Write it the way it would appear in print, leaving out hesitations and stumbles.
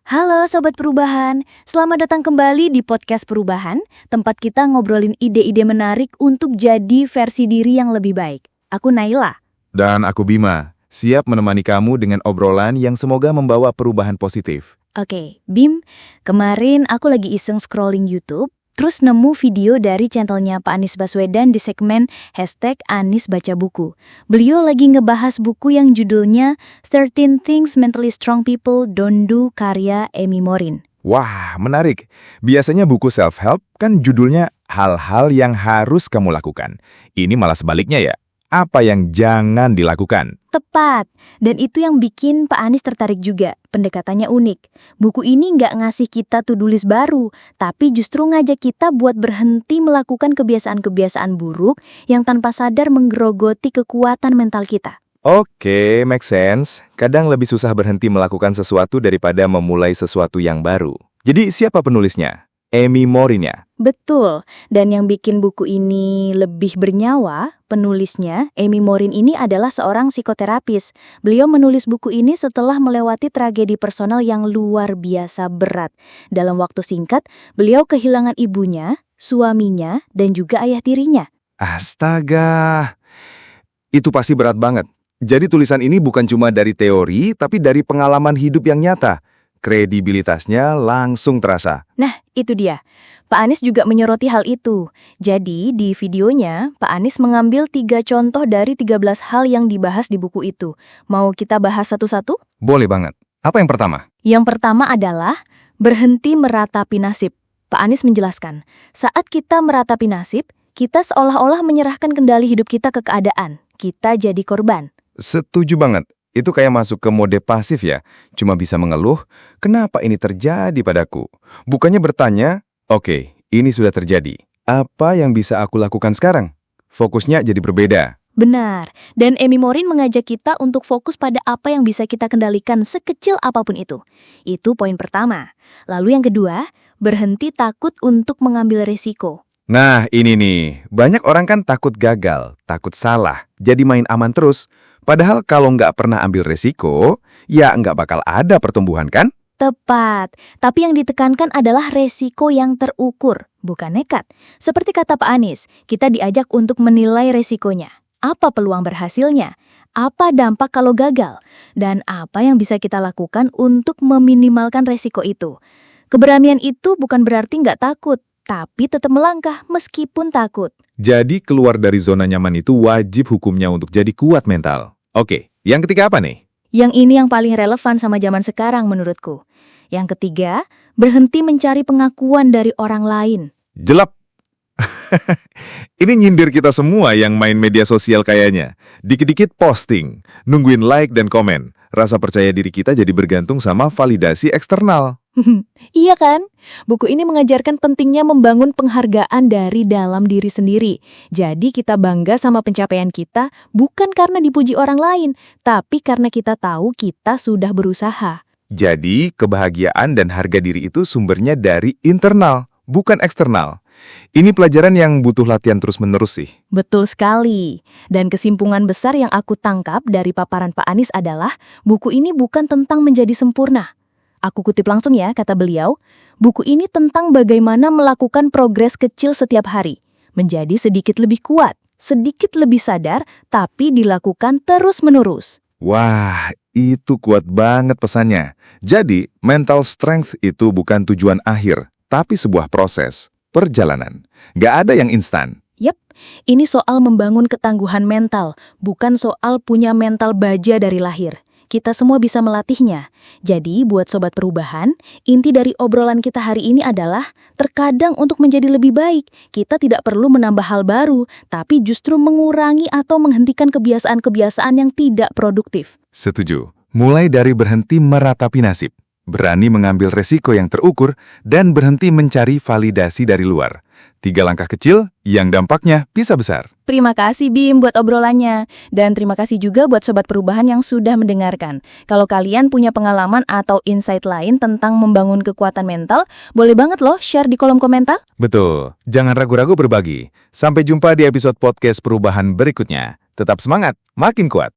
Halo Sobat Perubahan, selamat datang kembali di Podcast Perubahan, tempat kita ngobrolin ide-ide menarik untuk jadi versi diri yang lebih baik. Aku Naila. Dan aku Bima, siap menemani kamu dengan obrolan yang semoga membawa perubahan positif. Oke, Bim, kemarin aku lagi iseng scrolling YouTube, terus nemu video dari channelnya Pak Anies Baswedan di segmen #AnisBacaBuku. Beliau lagi ngebahas buku yang judulnya 13 Things Mentally Strong People Don't Do karya Amy Morin. Wah, menarik. Biasanya buku self-help kan judulnya hal-hal yang harus kamu lakukan. Ini malah sebaliknya ya. Apa yang jangan dilakukan? Tepat, dan itu yang bikin Pak Anies tertarik juga. Pendekatannya unik. Buku ini nggak ngasih kita to-do list baru, tapi justru ngajak kita buat berhenti melakukan kebiasaan-kebiasaan buruk yang tanpa sadar menggerogoti kekuatan mental kita. Oke, make sense. Kadang lebih susah berhenti melakukan sesuatu daripada memulai sesuatu yang baru. Jadi siapa penulisnya? Amy Morin ya? Betul, dan yang bikin buku ini lebih bernyawa, penulisnya, Amy Morin ini adalah seorang psikoterapis. Beliau menulis buku ini setelah melewati tragedi personal yang luar biasa berat. Dalam waktu singkat, beliau kehilangan ibunya, suaminya, dan juga ayah tirinya. Astaga, itu pasti berat banget. Jadi tulisan ini bukan cuma dari teori, tapi dari pengalaman hidup yang nyata. Kredibilitasnya langsung terasa. Nah, itu dia. Pak Anies juga menyoroti hal itu. Jadi, di videonya, Pak Anies mengambil 3 contoh dari 13 hal yang dibahas di buku itu. Mau kita bahas satu-satu? Boleh banget. Apa yang pertama? Yang pertama adalah berhenti meratapi nasib. Pak Anies menjelaskan, saat kita meratapi nasib, kita seolah-olah menyerahkan kendali hidup kita ke keadaan. Kita jadi korban. Setuju banget. Itu kayak masuk ke mode pasif ya. Cuma bisa mengeluh, kenapa ini terjadi padaku? Bukannya bertanya, oke, ini sudah terjadi. Apa yang bisa aku lakukan sekarang? Fokusnya jadi berbeda. Benar, dan Amy Morin mengajak kita untuk fokus pada apa yang bisa kita kendalikan sekecil apapun itu. Itu poin pertama. Lalu yang kedua, berhenti takut untuk mengambil resiko. Nah, ini nih. Banyak orang kan takut gagal, takut salah, jadi main aman terus. Padahal kalau nggak pernah ambil resiko, ya nggak bakal ada pertumbuhan kan? Tepat, tapi yang ditekankan adalah resiko yang terukur, bukan nekat. Seperti kata Pak Anies, kita diajak untuk menilai resikonya. Apa peluang berhasilnya? Apa dampak kalau gagal? Dan apa yang bisa kita lakukan untuk meminimalkan resiko itu? Keberanian itu bukan berarti nggak takut, tapi tetap melangkah meskipun takut. Jadi keluar dari zona nyaman itu wajib hukumnya untuk jadi kuat mental. Oke, yang ketiga apa nih? Yang ini yang paling relevan sama zaman sekarang menurutku. Yang ketiga, berhenti mencari pengakuan dari orang lain. Jelap. Ini nyindir kita semua yang main media sosial kayaknya. Dikit-dikit posting, nungguin like dan komen. Rasa percaya diri kita jadi bergantung sama validasi eksternal. Iya kan? Buku ini mengajarkan pentingnya membangun penghargaan dari dalam diri sendiri. Jadi kita bangga sama pencapaian kita bukan karena dipuji orang lain, tapi karena kita tahu kita sudah berusaha. Jadi kebahagiaan dan harga diri itu sumbernya dari internal, bukan eksternal. Ini pelajaran yang butuh latihan terus-menerus sih. Betul sekali. Dan kesimpulan besar yang aku tangkap dari paparan Pak Anies adalah buku ini bukan tentang menjadi sempurna. Aku kutip langsung ya, kata beliau, buku ini tentang bagaimana melakukan progres kecil setiap hari, menjadi sedikit lebih kuat, sedikit lebih sadar, tapi dilakukan terus-menerus. Wah, itu kuat banget pesannya. Jadi, mental strength itu bukan tujuan akhir, tapi sebuah proses, perjalanan. Nggak ada yang instan. Yep, ini soal membangun ketangguhan mental, bukan soal punya mental baja dari lahir. Kita semua bisa melatihnya. Jadi, buat Sobat Perubahan, inti dari obrolan kita hari ini adalah terkadang untuk menjadi lebih baik, kita tidak perlu menambah hal baru, tapi justru mengurangi atau menghentikan kebiasaan-kebiasaan yang tidak produktif. Setuju. Mulai dari berhenti meratapi nasib, berani mengambil resiko yang terukur, dan berhenti mencari validasi dari luar. 3 langkah kecil yang dampaknya bisa besar. Terima kasih Bim buat obrolannya. Dan terima kasih juga buat Sobat Perubahan yang sudah mendengarkan. Kalau kalian punya pengalaman atau insight lain tentang membangun kekuatan mental, boleh banget loh share di kolom komentar. Betul. Jangan ragu-ragu berbagi. Sampai jumpa di episode podcast Perubahan berikutnya. Tetap semangat, makin kuat.